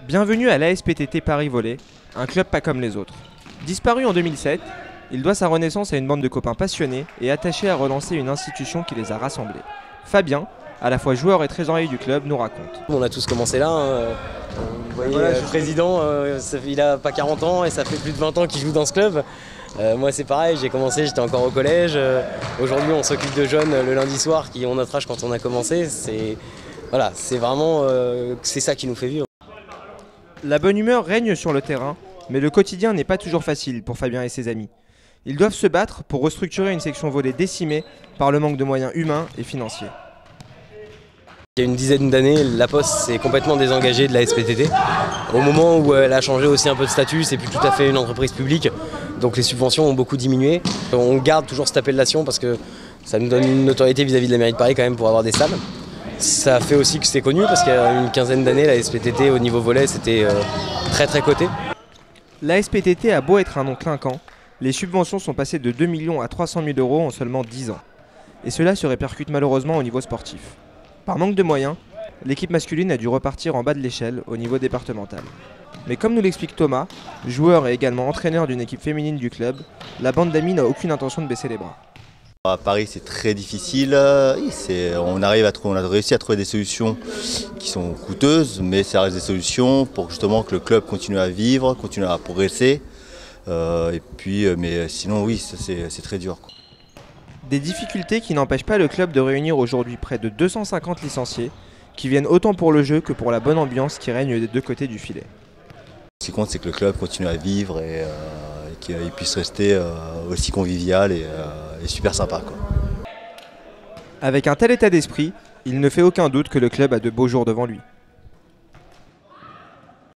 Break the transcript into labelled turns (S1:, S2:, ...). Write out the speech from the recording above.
S1: Bienvenue à l'ASPTT Paris Volley, un club pas comme les autres. Disparu en 2007, il doit sa renaissance à une bande de copains passionnés et attachés à relancer une institution qui les a rassemblés. Fabien, à la fois joueur et trésorier du club, nous raconte.
S2: On a tous commencé là, vous voyez, voilà, le président, il a pas 40 ans et ça fait plus de 20 ans qu'il joue dans ce club. Moi c'est pareil, j'ai commencé, j'étais encore au collège. Aujourd'hui on s'occupe de jeunes le lundi soir qui ont notre âge quand on a commencé. Voilà, c'est vraiment c'est ça qui nous fait vivre.
S1: La bonne humeur règne sur le terrain, mais le quotidien n'est pas toujours facile pour Fabien et ses amis. Ils doivent se battre pour restructurer une section volley décimée par le manque de moyens humains et financiers.
S2: Il y a une dizaine d'années, la Poste s'est complètement désengagée de la SPTT. Au moment où elle a changé aussi un peu de statut, c'est plus tout à fait une entreprise publique, donc les subventions ont beaucoup diminué. On garde toujours cette appellation parce que ça nous donne une notoriété vis-à-vis de la mairie de Paris quand même pour avoir des salles. Ça fait aussi que c'était connu parce qu'il y a une quinzaine d'années, la SPTT au niveau volley c'était très coté.
S1: La SPTT a beau être un nom clinquant, les subventions sont passées de 2 millions à 300 000 € en seulement 10 ans. Et cela se répercute malheureusement au niveau sportif. Par manque de moyens, l'équipe masculine a dû repartir en bas de l'échelle au niveau départemental. Mais comme nous l'explique Thomas, joueur et également entraîneur d'une équipe féminine du club, la bande d'amis n'a aucune intention de baisser les bras.
S3: À Paris c'est très difficile, on a réussi à trouver des solutions qui sont coûteuses, mais ça reste des solutions pour justement que le club continue à vivre, continue à progresser. Mais sinon oui, c'est très dur, quoi.
S1: Des difficultés qui n'empêchent pas le club de réunir aujourd'hui près de 250 licenciés, qui viennent autant pour le jeu que pour la bonne ambiance qui règne des deux côtés du filet.
S3: Ce qui compte c'est que le club continue à vivre et qu'il puisse rester aussi convivial et super sympa, quoi.
S1: Avec un tel état d'esprit, il ne fait aucun doute que le club a de beaux jours devant lui.